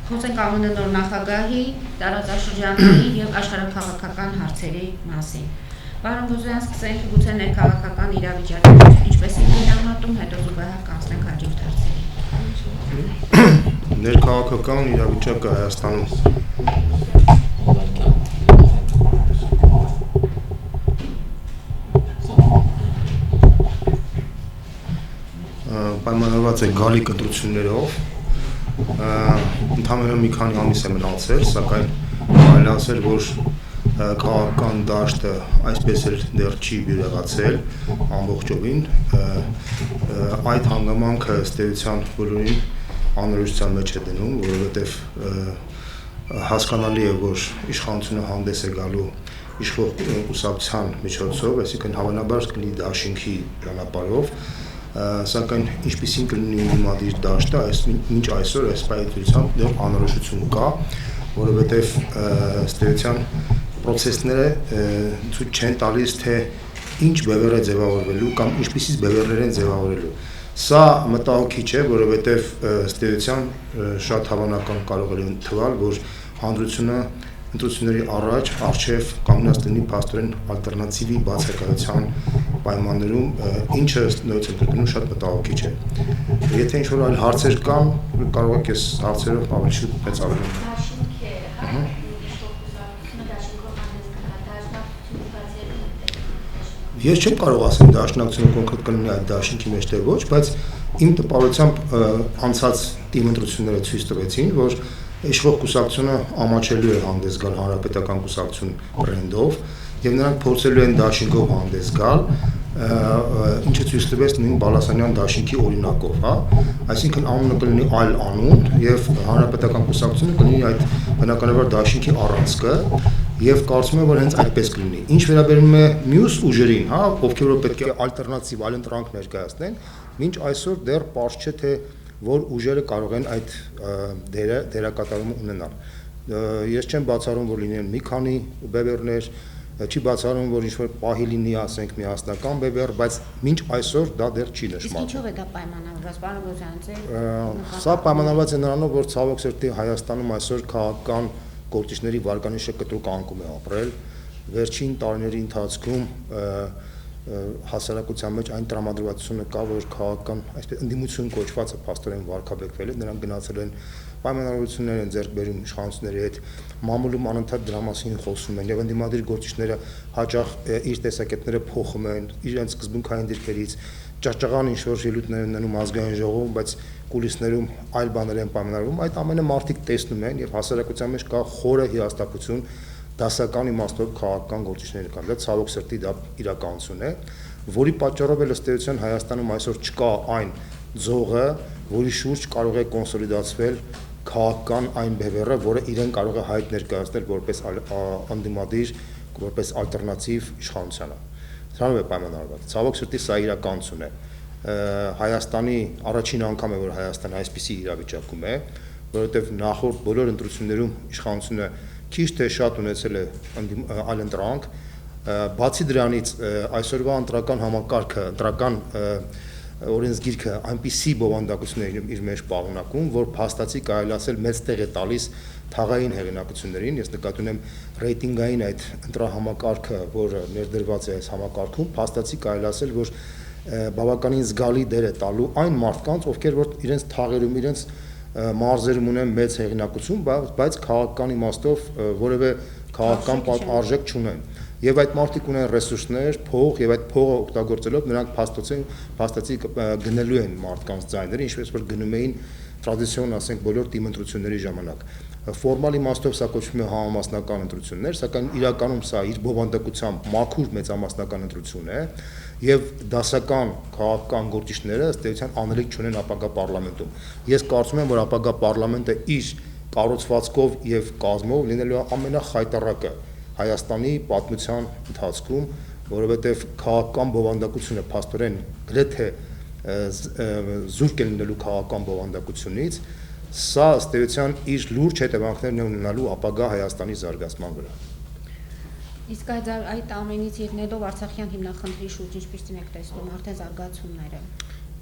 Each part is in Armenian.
Խոսենք ԱՄՆ նոր նախագահի, տարածաշրջանային եւ աշխարհաքաղաքական հարցերի մասին։ Պարոն Գոզոյան, սկսենք գուցե ներքաղաքական իրավիճակը ինչպես է գնահատում, հետո զուգահեռ կանցնենք հաջորդ հարցերի։ Ներքաղաքական իրավիճակը Հայաստանում պայմանավորված է գալիք ընտրություններով, ընդհանրապես մի քանի ամիս է մնացել, սակայն կարելի ասել, որ քաղաքական դաշտը այսպես էլ դեռ չի բյուրեղացել ամբողջովին, այդ հանգամանքը ըստ էության բոլորին անորոշության մեջ է դնում, որովհետև հասկանալի է, որ իշխանությունը հանդես է գալու իշխող կուսակցության միջոցով, այսինքն հավանաբար կլինի դաշինքի ճանապարհով, սակայն ինչպիսին կլինի ընդդիմադիր դաշտը, մինչ այսօր այս պայմանությամբ դեռ անորոշություն կա, որովհետև ըստ էության պրոցեսները ցույց չեն տալիս, թե ինչ բևեռ է ձևավորվելու կամ ինչպիսի բևեռներ են ձևավորելու։ Սա մտահոգիչ է, որովհետև ըստ էության շատ հավանական կարող է թվալ, որ հանրությունը ընտրությունների առաջ առջև կանգնած լինի փաստորեն ալտերնատիվի բացակայության պայմաններում, ինչը նույնիսկ ընդգրկնում շատ մտահոգիչ է։ Եթե ինչ-որ այլ հարցեր կան, կարող եք այս հարցերով ավելի շուտ մեծարել։ Ես չեմ կարող ասել դաշնակցությունը կոնկրետ կլինի այդ դաշինքի մեջտեղ ոչ, բայց իմ տպավորությամբ անցած թիմ ընտրությունները ցույց տվեցին, որ իշխող կուսակցությունը ամաչելու է հանդես գալ հանրապետական կուսակցություն բրենդով եւ նրանք փորձելու են դաշինքով հանդես գալ, ինչը ցույց տվեց նույն Բալասանյան դաշինքի օրինակով, հա, այսինքն անունը կլինի այլ անուն եւ հանրապետական կուսակցությունը կլինի այդ բնականաբար դաշինքի առանցքը եւ կարծում եմ, որ հենց այդպես կլինի։ Ինչ վերաբերում է մյուս ուժերին, հա, ովքեր որ պետք է ալտերնատիվ այլընտրանք ներկայացնեն, մինչ այսօր դեռ պարզ չէ, թե որ ուժերը կարող են այդ դերակատարումը ունենալ։ Ես չեմ բացառում, որ լինեն մի քանի բևեռներ, չի բացառում, որ ինչ-որ պահի լինի, ասենք, միասնական բևեռ, բայց մինչ այսօր դա դեռ չի նշմարվում։ Ինչով է դա պայմանավորված, պարոն Գոզոյան, Սա պայմանավորված է նրանով, որ ցավոք սրտի Հայաստանում այսօր քաղաքական գործիչների վարկանիշը կտրուկ անկում է ապրել։ Վերջին տարիների ընթացքում հասարակության մեջ այն տրամադրվածությունը կա, որ քաղաքական այսպես ընդդիմություն կոչվածը փաստորեն վարկաբեկվել է, նրանք գնացել են պայմանավորություններ են ձեռք բերում իշխանությունների հետ, մամուլում անընդհատ դրա մասին խոսում են եւ ընդդիմադիր գործիչները հաճախ իր տեսակետները փոխում են իրենց սկզբունքային դիրքերից, ճաղճաղան ինչ-որ ելույթներ են ունենում ազգային ժողովում, բայց կուլիսներում այլ բաներ են պայմանավորվում, այդ ամենը մարդիկ տեսնում են եւ հասարակության մեջ կա խորը հիասթափություն դասական իմաստով քաղաքական գործիչների կան։ Դա ցավոք սրտի դա իրականություն է, որի պատճառով էլ ըստ էության Հայաստանում այսօր չկա այն ձողը, որի շուրջ կարող է կոնսոլիդացվել քաղաքական այն բևեռը, որը իրեն կարող է հայտ ներկայացնել որպես անդիմադիր, որպես ալտերնատիվ իշխանությանը։ Դրանով է պայմանավորված։ Ցավոք սրտի սա իրականություն է։ Հայաստանի առաջին անգամ է, որ Հայաստանը այսպիսի իրավիճակում է, որովհետև նախորդ բոլոր ընտրություններում իշխանությունը քիչ թե շատ ունեցել է այլընտրանք, բացի դրանից այսօրվա ընտրական համակարգը, ընտրական օրենսգիրքը այնպիսի բովանդակություններ իր մեջ պարունակում, որ փաստացի կարելի ասել մեծ տեղ է տալիս թաղային հեղինակություններին, ես նկատի ունեմ ռեյտինգային այդ ընտրահամակարգը, որը ներդրված է այս համակարգում, փաստացի կարելի ասել, որ բավականին զգալի դեր է տալու այն մարդկանց, ովքեր որ իրենց թաղերում, իրենց մարզերում ունեն մեծ հեղինակություն, բայց քաղաքական իմաստով որևէ քաղաքական արժեք չունեն։ Եվ այդ մարդիկ ունեն ռեսուրսներ, փող, եւ այդ փողը օգտագործելով նրանք փաստացի գնելու են մարդկանց ձայները, ինչպես որ գնում էին տրադիցիոն, ասենք, բոլոր թիմ ընտրությունների ժամանակ։ Ֆորմալ իմաստով սա կոչվում է համամասնական ընտրություններ, սակայն իրականում սա իր բովանդակությամբ մաքուր մեծամասնական ընտրություն է, եւ դասական քաղաքական գործիչները ըստ էության անելիք չունեն ապագա պարլամենտում։ Ես կարծում եմ, որ ապագա պարլամենտը իր կառուցվածքով եւ կազմով լինելու է ամենախայտառակը Հայաստանի պատմության ընթացքում, որովհետև քաղաքական բովանդակությունը փաստորեն գրեթե զուրկ է լինելու քաղաքական բովանդակությունից, սա ըստ էության իր լուրջ հետևանքներն է ունենալու ապագա Հայաստանի զարգացման վրա։ Իսկ այդ ամենից ելնելով Արցախյան հիմնախնդրի շուրջ ինչպես եք տեսնում արդեն զարգացումները։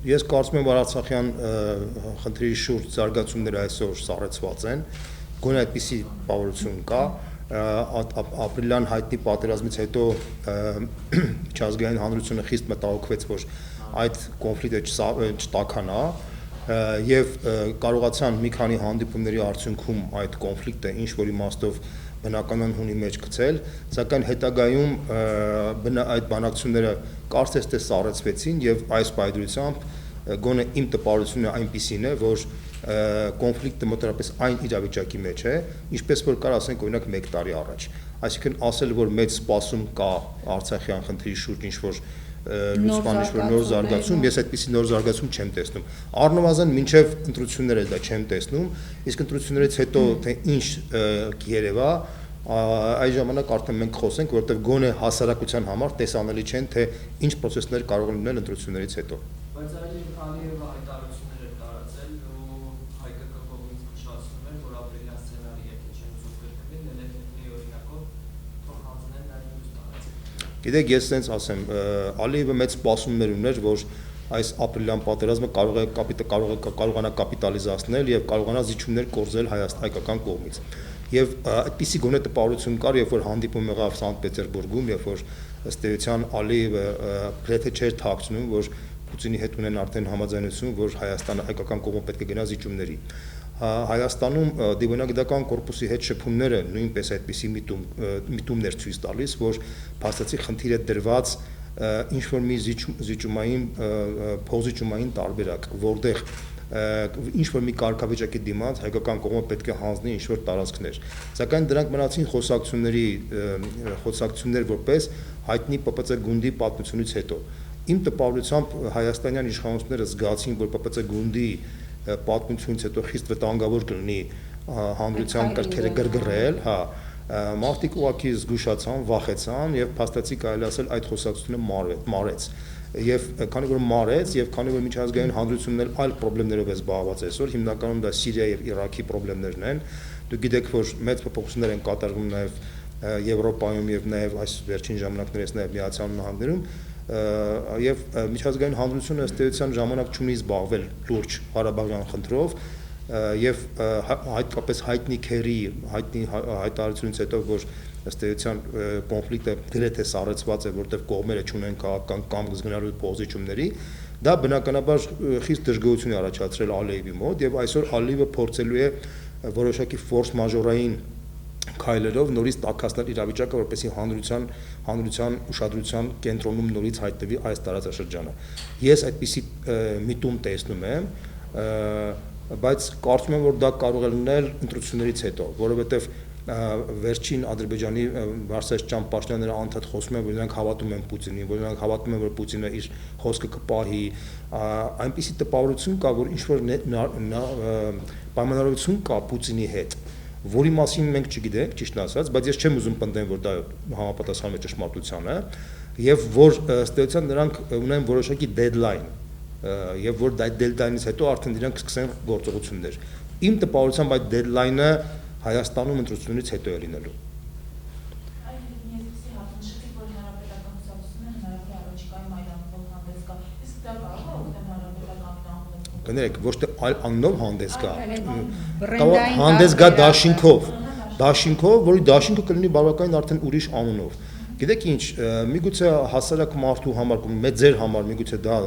Ես կարծում եմ, որ Արցախյան խնդրի շուրջ զարգացումները այսօր սառեցված են, գոնե այդպիսի բավարարություն կա, ապրիլյան հայտնի պատերազմից հետո միջազգային հանրությունը խիստ մտահոգվեց, որ այդ կոնֆլիկտը չտաքանա, եւ կարողացան մի քանի հանդիպումների արդյունքում այդ կոնֆլիկտը ինչ որ իմաստով բնականon հունի մեջ գցել, սակայն հետագայում այդ բանակցությունները կարծես թե սառեցվեցին եւ այս պայծրությամբ գոնե իմ տպավորությունը այնպիսին է, որ կոնֆլիկտը մոտավորապես այն իրավիճակի մեջ է, ինչպես որ կարող ասենք օրինակ 1 տարի առաջ, այսինքն ասել որ մեծ սպասում կա Արցախյան խնդրի շուրջ ինչ որ լուսման ինչ-որ նոր զարգացում, ես այդպիսի նոր զարգացում չեմ տեսնում։ Առնվազն մինչև ընտրությունները դա չեմ տեսնում, իսկ ընտրություններից հետո թե ինչ կերևա, այս ժամանակ արդեն մենք խոսենք, որովհետև գոնե հասարակության համար տեսանելի չեն, թե ինչ process-ներ կարող են լինել ընտրություններից հետո։ Բայց Ալիևը հայտարարություններ էր տարածել ու հայկական կողմից զգուշացնում էր, որ ապրիլյան սցենարի եթե չեն ուզում կրկնել, էլեկտրիկի օրինակով թող հանձնեն դա ինձ տարածել։ Գիտեք, ես sense ասեմ, Ալիևը մեծ սպասումներ ուներ, որ այս ապրիլյան պատերազմը կարողանա կապիտալիզացնել եւ կարողանա զիջումներ կորզել հայկական կողմից։ Եվ այդպիսի գոնե տպավորություն կար, երբ որ հանդիպում եղավ Սանտ Պետերբուրգում, երբ որ ըստ էության Ալիևը գրեթե չէր թաքցնում, որ Պուտինի հետ ունեն արդեն համաձայնություն, որ Հայաստանը հայկական կողմը պետք է գնա զիջումների։ Հայաստանում դիվանագիտական կորպուսի հետ շփումները նույնպես այդպիսի միտումներ ցույց տալիս, որ փաստացի խնդիրը դրված ինչ որ մի զիջումային փոխզիջումային տարբերակ, որտեղ ինչ որ մի կարգավիճակի դիմաց հայկական կողմը պետք է հանձնի ինչ որ տարածքներ։ Սակայն դրանք մնացին խոսակցություններ որպես հայտնի ՊՊՑ գունդի պատմությունից հետո։ Իմ տպավորությամբ հայաստանյան իշխանությունները զգացին, որ ՊՊՑ գունդի պատմությունից հետո խիստ վտանգավոր կլինի հանրության կրքերը գրգռել, հա, մարդիկ ուղղակի զգուշացան, վախեցան եւ փաստացի կարելի ասել այդ խոսակցությունը մարեց։ Եվ քանի որ մարեց եւ քանի որ միջազգային հանրությունն այլ խնդիրներով է զբաղված այսօր, հիմնականում դա Սիրիա եւ Իրաքի խնդիրներն են։ Դուք գիտեք, որ մեծ փոփոխություններ են կատարվում նաեւ Եվրոպայում եւ նաեւ այս վերջին ժամանակներս նաեւ Միացյալ Նահանգներում եւ միջազգային հանրությունը ըստ էության ժամանակ չունի զբաղվել լուրջ Ղարաբաղյան խնդրով եւ հատկապես հայտնի քերի հայտնի հայտարարությունից հետո որ ըստ էության կոնֆլիկտը գրեթե սառեցված է, որտեղ կողմերը չունեն քաղաքական կամք զգնալու փոխզիջումների, դա բնականաբար խիստ դժգոհություն է առաջացրել Ալիևի մոտ եւ այսօր Ալիևը փորձելու է որոշակի ֆորս մաժորային քայլերով նորից տաքացնել իրավիճակը, որպեսզի հանրության ուշադրության կենտրոնում նորից հայտնվի այս տարածաշրջանը։ Ես այդպիսի միտում տեսնում եմ, բայց կարծում եմ, որ դա կարող է լինել ընտրություններից հետո, որովհետեւ վերջին Ադրբեջանի Վարսեղջյան պաշտոնյաները անդադ խոսում են, որ նրանք հավատում են Պուտինին, որ նրանք հավատում են, որ Պուտինը իր խոսքը կպահի, այնպիսի տպավորություն կա, որ ինչ որ պայմանավորություն կա Պուտինի հետ, որի մասին մենք չգիտենք, ճիշտ ասած, բայց ես չեմ ուզում պնդեմ, որ դա համապատասխանում է ճշմարտությանը, եւ որ ըստ էության նրանք ունեն որոշակի deadline, եւ որ այդ deadline-ից հետո արդեն իրենք սկսեն գործողություններ։ Իմ տպավորությամբ այդ deadline-ը Հայաստանում ընտրությունից հետո է լինելու։ Կներեք, ոչ թե այլ անունով հանդես գա, հանդես գա դաշինքով, որի դաշինքը կլինի բավականին արդեն ուրիշ անունով։ Գիտեք ինչ, միգուցե հասարակ մարդու համար, մեծ ձեր համար միգուցե դա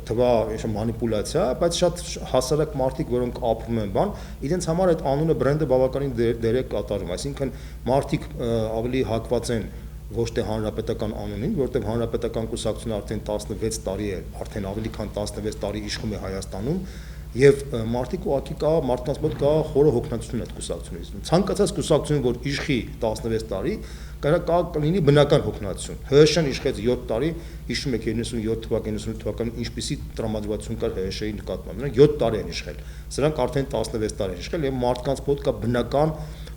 թվա մանիպուլյացիա, բայց շատ հասարակ մարդիկ, որոնք ապրում են բան, իրենց համար այդ անունը բրենդը բավականին դեր է կատարում, այսինքն մարդիկ ավելի հակված են ոչ թե հանրապետական անունին, որովհետև հանրապետական կուսակցությունը արդեն 16 տարի է, արդեն ավելի քան 16 տարի իշխում է Հայաստանում եւ մարդիկ ուղղակի կա մարդկանց մոտ կա խորը հոգնածություն այդ կուսակցությունից։ Ցանկացած կուսակցություն, որ իշխի 16 տարի, կլինի բնական հոգնածություն։ ՀՀՇ-ն իշխեց 7 տարի, հիշում եք 97 թվականին, 98 թվականին ինչպիսի տրամադրվածություն կար ՀՀՇ-ի նկատմամբ։ Նրանք 7 տարի են իշխել։ Սրանք արդեն 16 տարի են իշխել եւ մարդկանց մոտ կա բնական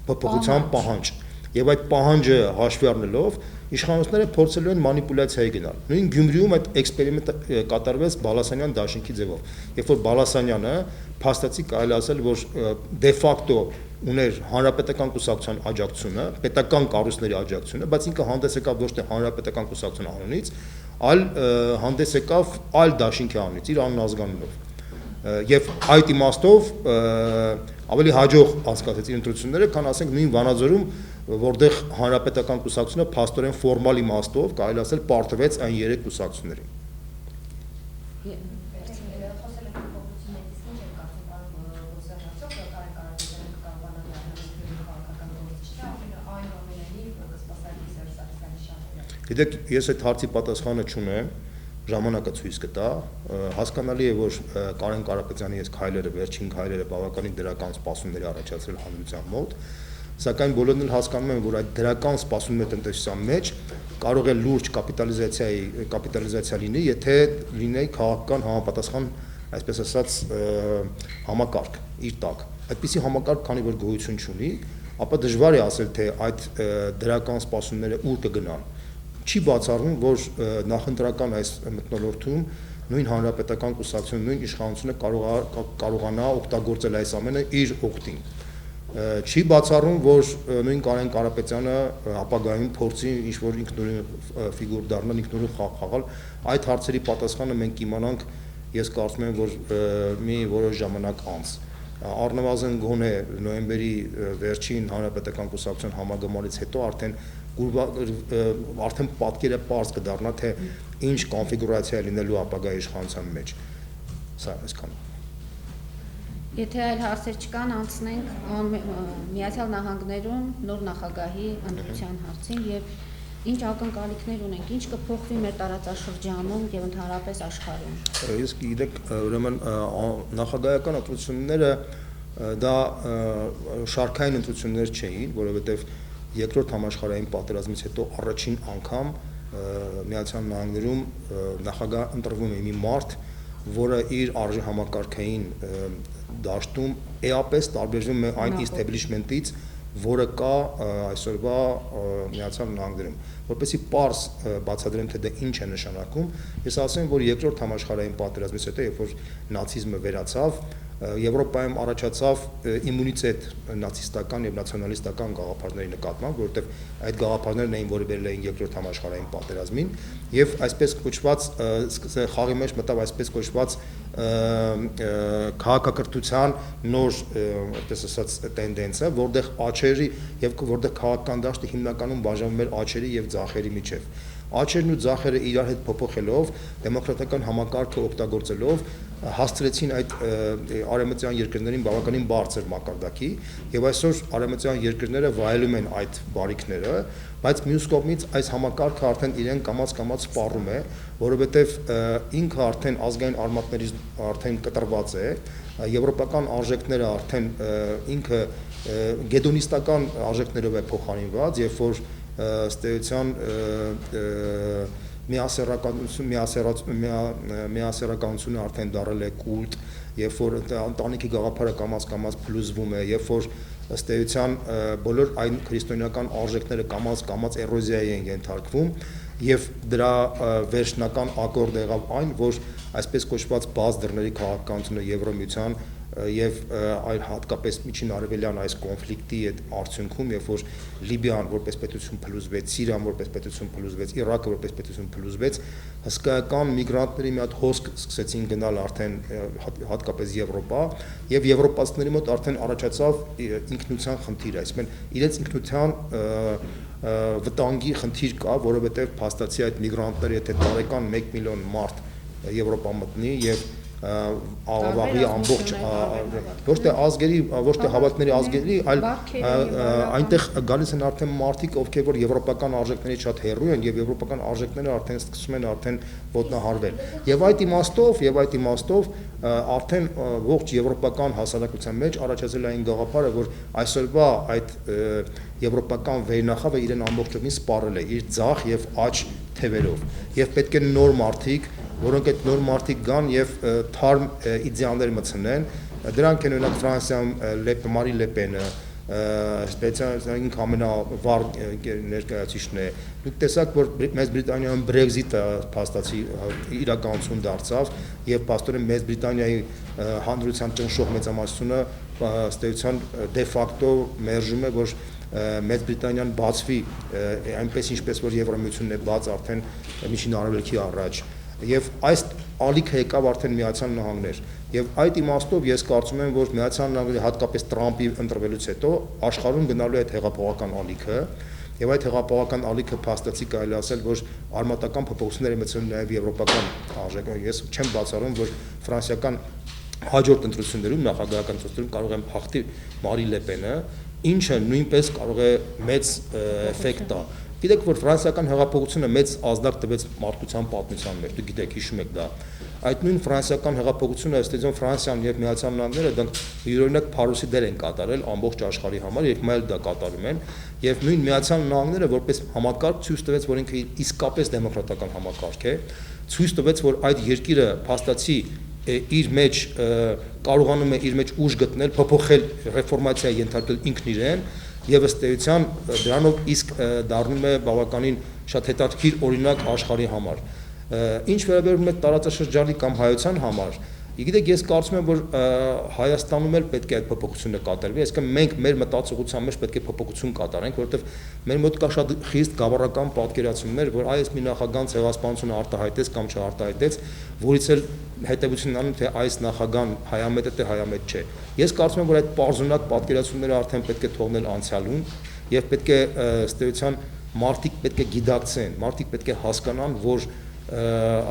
փոփոխության պահանջ։ Եվ այդ պահանջը հաշվի առնելով իշխանությունները փորձելու են մանիպուլյացիայի գնալ։ Նույն Գյումրիում այդ էքսպերիմենտը կատարվեց Բալասանյան դաշինքի ձևով։ Երբ որ Բալասանյանը փաստացի կարելի ասել, որ դե ֆակտո ուներ հանրապետական կուսակցության աջակցությունը, պետական կառույցների աջակցությունը, բայց ինքը հանդես եկավ ոչ թե հանրապետական կուսակցության անունից, այլ հանդես եկավ այլ դաշինքի անունից, իր անազգանունով։ Եվ այդ իմաստով ավելի հաջող անցկացրեց իր ընտրությունները, քան ասենք նույն Վանաձորում, որտեղ հանրապետական կուսակցությունը փաստորեն ֆորմալ իմաստով, կարելի ասել, պարտվեց այն 3 կուսակցություններին։ Գիտեք, ես այդ հարցի պատասխանը չունեմ, ժամանակը ցույց կտա, հասկանալի է, որ Կարեն Կարապետյանի այս քայլերը, վերջին քայլերը բավականին դրական սպասումների առաջացրել հանրության մոտ, սակայն բոլորն էլ հասկանում են, որ այդ դրական սպասումների տնտեսության մեջ կարող է լուրջ կապիտալիզացիա լինի, եթե լինի քաղաքական համապատասխան, այսպես ասած, համակարգ իր տակ։ Այդպիսի համակարգ, քանի որ գոյություն չունի, ապա դժվար է ասել, թե այդ դրական սպասումները ուր կգնան։ Չի բացառվում, որ նախընտրական այս մթնոլորտում նույն հանրապետական կուսակցությունը, նույն իշխանությունը կարողանա օգտագործել այս ամենը իր օգտին։ Չի բացառվում, որ նույն Կարեն Կարապետյանը ապագայում փորձի ինչ-որ ինքնուրույն ֆիգուր դառնալ, ինքնուրույն խաղ խաղալ, այդ հարցերի պատասխանը մենք կիմանանք, ես կարծում եմ, որ մի որոշ ժամանակ անց։ Առնվազն գոնե նոյեմբերի վերջին հանրապետական կուսակցության համագումարից հետո արդեն պատկերը պարզ կդառնա, թե ինչ կոնֆիգուրացիա լինելու ապագա իշխանության մեջ։ Սա այսքան։ Եթե այլ հարցեր չկան, անցնենք Միացյալ Նահանգներում նոր նախագահի ընտրության հարցին եւ ինչ ակնկալիքներ ունենք, ինչ կփոխվի մեր տարածաշրջանում եւ ընդհանրապես աշխարհում։ Ես գիտեք, ուրեմն նախագահական ընտրությունները դա շարքային ընտրություններ չէին, որովհետեւ երկրորդ համաշխարհային պատերազմից հետո առաջին անգամ Միացյալ Նահանգներում նախագահ ընտրվում է մի մարդ, որը իր արժի համակարգային դաշտում էապես տարբերվում է այն establishment-ից, որը կա այսօրվա Միացյալ Նահանգներում, որպեսզի պարզ բացատրեմ, թե դա ինչ է նշանակում, ես ասեմ, որ երկրորդ համաշխարհային պատերազմից հետո, երբ որ նացիզմը վերացավ, Եվրոպայում առաջացավ իմունիտետ նացիստական եւ նացիոնալիստական գաղափարների նկատմամբ, որովհետեւ այդ գաղափարներն էին, որը բերել էին երկրորդ համաշխարհային պատերազմին, եւ այսպես կոչված խաղի մեջ մտավ այսպես կոչված քաղաքակրթության նոր, այսպես ասած, տենդենսը, որտեղ աչերի եւ որտեղ քաղաքական դաշտը հիմնականում բաժանվում էր աչերի եւ ձախերի միջեւ։ Աչերն ու ձախերը իրար հետ փոփոխելով, դեմոկրատական համակարգը օգտագործելով հասցրեցին այդ արևմտյան երկրներին բավականին բարձր մակարդակի եւ այսօր արևմտյան երկրները վայելում են այդ բարիքները, բայց մյուս կողմից այս համակարգը արդեն իրեն կամաց սպառում է, որովհետեւ ինքը արդեն ազգային արմատներից արդեն կտրված է, եվրոպական արժեքները արդեն ինքը գեդոնիստական արժեքներով է փոխարինված, երբ որ ըստ էության միասեռականությունը արդեն դարել է կուլտ, երբ որ ընտանիքի գաղափարը կամաց փլուզվում է, երբ որ ըստ էության բոլոր այն քրիստոնեական արժեքները կամաց էրոզիայի են ենթարկվում, եւ դրա վերջնական ակորդը եղավ այն, որ այսպես կոչված բաց դռների քաղաքականությունը Եվրոմիության եւ այլ հատկապես միջին արևելյան այս կոնֆլիկտի այդ արդյունքում, երբ որ Լիբիան որպես պետություն փլուզվեց, Սիրիան որպես պետություն փլուզվեց, Իրաքը որպես պետություն փլուզվեց, հսկայական միգրանտների մի հատ հոսք սկսեցին գնալ արդեն հատկապես Եվրոպա, եւ եվրոպացիների մոտ արդեն առաջացավ ինքնության խնդիր, այսինքն իրենց ինքնության վտանգի խնդիր կա, որովհետեւ փաստացի այդ միգրանտները եթե տարեկան 1 միլիոն մարդ Եվրոպա մտնի եւ ավաղի ամբողջ ոչ թե ազգերի, ոչ թե հավատների ազգերի, այլ այնտեղ գալիս են արդեն մարդիկ, ովքեր որ եվրոպական արժեքներից շատ հեռու են եւ եվրոպական արժեքները արդեն սկսում են արդեն ոտնահարվել։ Եվ այդ իմաստով արդեն ողջ եվրոպական հասարակության մեջ առաջացել է այն գաղափարը, որ այսօրվա այդ եվրոպական վերնախավը իրեն ամբողջովին սպառել է իր ձախ եւ աջ թևերով եւ պետք է նոր մարդիկ, որոնք այդ նոր մարդիկ գան եւ թարմ իդեալներ մտցնեն, դրանք են օրինակ Ֆրանսիայում Մարին Լե Պենը, սպեցիալին ամենավառ ներկայացուցիչն է։ Դուք տեսաք, որ Մեծ Բրիտանիայում Brexit-ը փաստացի իրականություն դարձավ եւ պաստորեն Մեծ Բրիտանիայի հանրության ճնշող մեծամասնությունը ըստ դե ֆակտո մերժում է, որ Մեծ Բրիտանիան բացվի այնպես ինչպես որ Եվրամիությունն է բաց արդեն միջին արևելքի առաջ եւ այս ալիքը եկավ արդեն Միացյալ Նահանգներ եւ այդ իմաստով ես կարծում եմ որ Միացյալ Նահանգների հատկապես Տրամպի ընտրվելուց հետո աշխարհում գնալու է այդ հեղափոխական ալիքը եւ այդ հեղափոխական ալիքը փաստացի կարելի ասել որ արմատական փոփոխություններ է մտցնում նաեւ եվրոպական արժեքները ես չեմ բացառում որ ֆրանսիական հաջորդ ընտրություններում նախագահական ընտրություններում կարող են հաղթի Մարի Լեպենը ինչը նույնպես կարող է մեծ էֆեկտ տա Գիտեք, որ ֆրանսիական հեղափոխությունը մեծ ազդակ տվեց մարդկության պատմության մեջ, դուք գիտեք, հիշում եք դա։ Այդ նույն ֆրանսիական հեղափոխությունը ըստ էության Ֆրանսիան եւ Միացյալ Նահանգները դրանք յուրօրինակ փարոսի դեր են կատարել ամբողջ աշխարհի համար եւ մայլ դա կատարում են եւ նույն Միացյալ Նահանգները որպես համակարգ ցույց տվեց, որ ինքը իսկապես դեմոկրատական համակարգ է, ցույց տվեց, որ այդ երկիրը փաստացի իր մեջ կարողանում է իր մեջ ուժ գտնել, փոփոխել ռեֆորմացիա ենթարկել ինքն իրեն եւ ըստ էության դրանով իսկ դառնում է բավականին շատ հետաքրքիր օրինակ աշխարհի համար։ Ինչ վերաբերում է տարածաշրջանի կամ հայության համար, գիտեք, ես կարծում եմ, որ Հայաստանում էլ պետք է այդ փոփոխությունը կատարվի, այսինքն մենք մեր մտածողության մեջ պետք է փոփոխություն կատարենք, որովհետեւ մեր մոտ կա շատ խիստ գավառական պատկերացումներ, որ այս մի նախագահան ցեղասպանությունը արտահայտեց կամ չարտահայտեց, որից էլ հետևությունն անում թե այս նախագահան հայամետ է թե հայամետ չէ։ Ես կարծում եմ, որ այդ պարզունակ պատկերացումները արդեն պետք է թողնել անցյալում եւ պետք է ըստ էության մարդիկ պետք է գիտակցեն, մարդիկ պետք է հասկանան, որ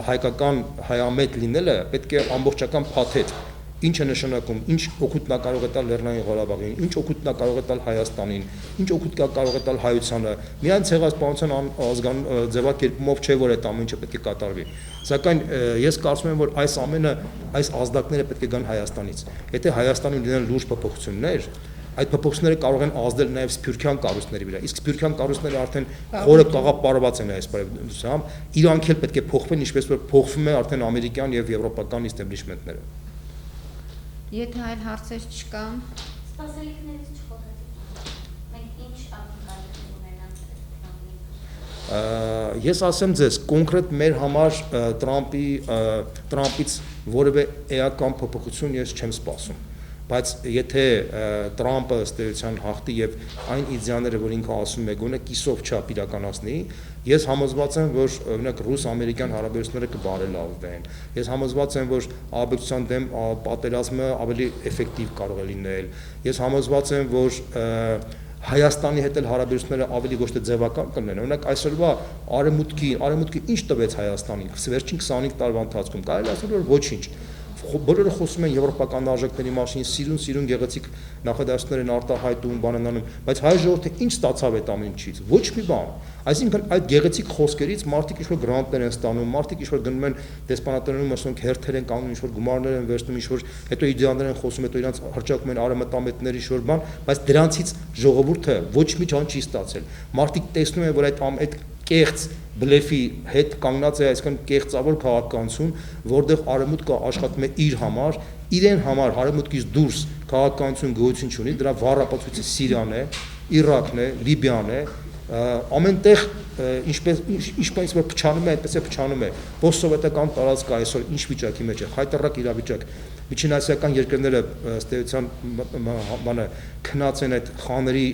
հայկական հայամետ լինելը պետք է ամբողջական փաթեթ ինչ է նշանակում, ինչ օգուտ նա կարող է տալ Լեռնային Ղարաբաղին, ինչ օգուտ նա կարող է տալ Հայաստանին, ինչ օգուտ կարող է տալ հայությանը։ Միայն ցեղասպանության ձևակերպումով չէ, որ այդ ամեն ինչը պետք է կատարվի։ Սակայն ես կարծում եմ, որ այս ամենը, այս ազդակները պետք է գան Հայաստանից։ Եթե Հայաստանում լինեն լուրջ փոփոխություններ, այդ փոփոխությունները կարող են ազդել նաև սփյուռքյան կառույցների վրա։ Իսկ սփյուռքյան կառույցները արդեն խորը կաղապարված են այս բարեբախտությամբ, իրանք էլ պետք է փոխվեն, ինչպես որ փոխվում է արդեն ամերիկյան եւ եվրոպական իստեբլիշմենտները։ Եթե այլ հարցեր չկան, սպասելիքներից չխոսեցիք։ Մենք ինչ ակնկալիքներ ունենանք Տրամպի։ Ես ասեմ ձեզ, կոնկրետ մեր համար Տրամպից որևէ էական փոփոխություն ես չեմ սպասում։ Բայց եթե Տրամպը ըստ էության հաղթի եւ այն իդեաները, որ ինքը ասում է, գոնե կիսով չափ իրականացնի, ես համոզված եմ, որ օրինակ ռուս-ամերիկյան հարաբերությունները կբարելավվեն։ Ես համոզված եմ, որ աբեկցիան դեմ պատերազմը ավելի էֆեկտիվ կարող է լինել։ Ես համոզված եմ, որ Հայաստանի հետ էլ հարաբերությունները ավելի ոչ թե ձևական կլինեն։ Օրինակ այսօրվա արևմուտքի ինչ տվեց Հայաստանին վերջին 25 տարվա ընթացքում, կարելի ասել որ ոչինչ։ Բոլորը խոսում են եվրոպական արժեքների մասին, սիրուն գեղեցիկ նախադասություններ են արտահայտում, բան են անում, բայց հայ ժողովուրդը ինչ ստացավ այդ ամեն ինչից։ Ոչ մի բան։ Այսինքն այդ գեղեցիկ խոսքերից մարդիկ ինչ-որ գրանտներ են ստանում, մարդիկ ինչ-որ գնում են դեսպանատներում, ասենք հերթեր են կանգնում, ինչ-որ գումարներ են վերցնում, ինչ-որ հետո իդեալներ են խոսում, հետո իրանց հրճակում են արևմտամետների ինչ-որ բան, բայց դրանցից ժողովուրդը ոչ մի բան չի ստացել։ Մարդիկ տեսնում են, որ այդ կեղծ բլեֆի հետ կանգնած է այսքան կեղծավոր քաղաքականություն, որտեղ արևմուտքը աշխատում է իր համար, իրեն համար հարևմուտքից դուրս քաղաքականություն գոյություն չունի, դրա վառապացույցը Սիրիան է, Իրաքն է, Լիբիան է, ամենտեղ ինչպես որ փչանում է, այդպես է փչանում է։ Պոստսովետական տարածքը այսօր ինչ վիճակի մեջ է, խայտառակ իրավիճակ։ Միջինասիական երկրները ըստ էության բանը քնած են այդ խաների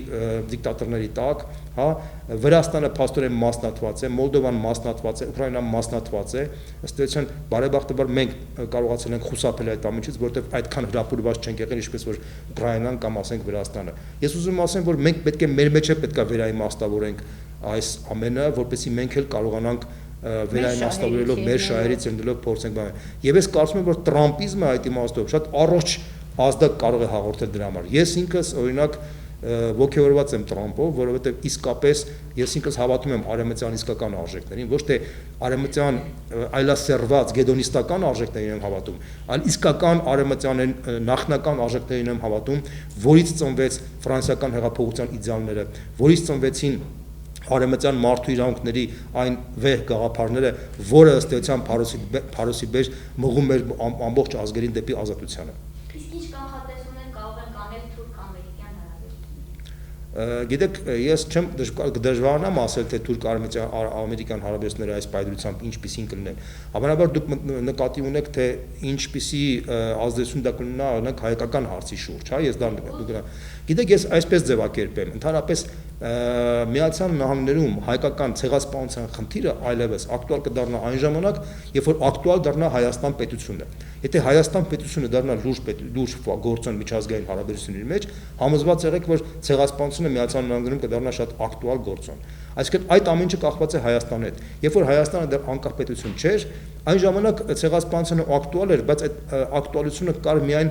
դիկտատորների տակ, հա, Վրաստանը փաստորեն մասնատված է, Մոլդովան մասնատված է, Ուկրաինան մասնատված է, ըստ էության բարեբախտաբար մենք կարողացել ենք խուսափել այդ ամենից, որովհետև այդքան հրապուրված չենք եղել, ինչպես որ Ուկրաինան կամ ասենք Վրաստանը։ Ես ուզում եմ ասեմ, որ մենք պետք է մեր մեջ է պետք է վերաիմաստավորենք այս ամենը, որպեսզի մենք էլ կարողանանք վերաիմաստավորելով մեր շահերից ելնելով փորձենք բան։ Եվ ես կարծում եմ, որ տրամպիզմը այդ իմաստով շատ առողջ ազդակ կարող է հաղորդել դրա համար։ Ես ինքս օրինակ ոգևորված եմ Տրամպով, որովհետև իսկապես ես ինքս հավատում եմ արևմտյան իսկական արժեքներին, ոչ թե արևմտյան այլասերված գեդոնիստական արժեքներին եմ հավատում, այլ իսկական արևմտյան նախնական արժեքներին եմ հավատում, որից ծնվեց ֆրանսիական հեղափոխության իդեալները, որից ծնվեցին արևմտյան մարդու իրավունքների այն վեհ գաղափարները, որը ըստ էության փարոսի բեր մղում էր ամբողջ ազգերին դեպի ազատությանը։ Իսկ ինչ կանխատեսումներ կարող են կանել թուրք-ամերիկյան հարաբերությունները։ Գիտեք, ես չեմ դժվարանամ ասել, թե թուրք-ամերիկյան հարաբերությունները այս պայմանությամբ ինչպիսին կլինեն։ Հավանաբար դուք նկատի ունեք, թե ինչպիսի ազդեցություն դա կունենա օրինակ հայկական հարցի շուրջ, հա, ես դա գիտեք, ես այսպես ձևակերպեմ, ընդհանրապես Միացյալ Նահանգներում հայկական ցեղասպանության խնդիրը այլևս ակտուալ կդառնա այն ժամանակ, երբ որ ակտուալ դառնա Հայաստան պետությունը։ Եթե Հայաստան պետությունը դառնա լուրջ գործոն միջազգային հարաբերությունների մեջ, համոզված եղեք, որ ցեղասպանությունը Միացյալ Նահանգներում կդառնա շատ ակտուալ գործոն։ Այսինքն այդ ամեն ինչը կախված է Հայաստանի հետ։ Երբ որ Հայաստանը դեռ անկախ պետություն չէր, այն ժամանակ ցեղասպանությունը ակտուալ էր, բայց այդ ակտուալությունը կար միայն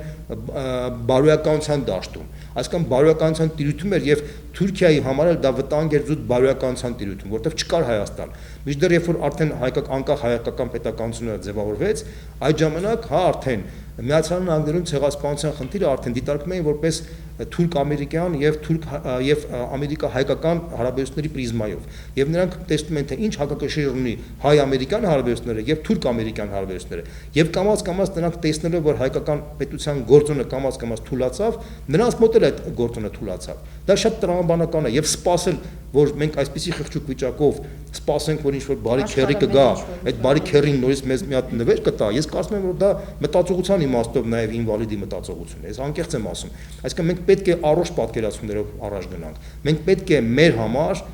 բարոյականության դաշտում։ Այսինքն բարոյականության տիրույթում էր եւ Թուրքիայի համար էլ դա վտանգ էր զուտ բարոյականության տիրույթում, որտեղ չկար Հայաստան։ Մինչդեռ երբ որ արդեն անկախ հայկական պետականությունը ձևավորվեց, այդ ժամանակ հա արդեն Միացյալ Նահանգներում ցեղասպանության խնդիրը արդեն դիտարկվում էին որպես թուրք-ամերիկյան եւ ամերիկա-հայկական հարաբերությունների պրիզմայով։ Եվ նրանք տեսնում են, թե ինչ հակակշիռ ունի հայ-ամերիկյան հարաբերությունները եւ թուրք-ամերիկյան հարաբերությունները։ Եվ կամաց-կամաց նրանք տեսնելով, որ հայկական պետության գործոնը կամաց-կամաց թուլացավ, նրանց մոտ էլ այդ գործոնը թուլացավ։ Դա շատ տրամաբանական է եւ սпасել, որ մենք այսպիսի խղճուկ վիճակով սпасենք, որ ինչ-որ բարի քերի կգա, այդ բարի քերին նորից մեզ մի հատ նվեր կտա, ես կարծում եմ, որ դա մտածողության իմաստով նաև ինվալիդի մտածողություն է։ Ես անկեղծ եմ ասում։ Այսինքն մենք պետք է առողջ պատկերացումներով առաջ գնանք։ Մենք պետք է մեր համար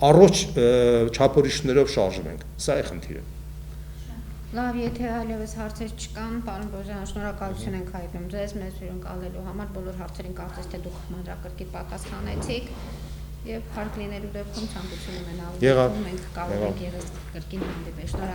առողջ չափորոշիչներով շարժվենք։ Սա է խնդիրը։ Լավ, եթե այլևս հարցեր չկան, պարոն Բոժյան, շնորհակալություն ենք հայտնում ձեզ մեզ հյուրընկալելու համար, բոլոր հարցերին կարծես թե դուք մանրակրկիտ պատասխանեցիք եւ հարկ լինելու դեպքում ցանկություն ունենալու մենք կարող ենք եւս կրկին հանդիպել։ Շնորհակալ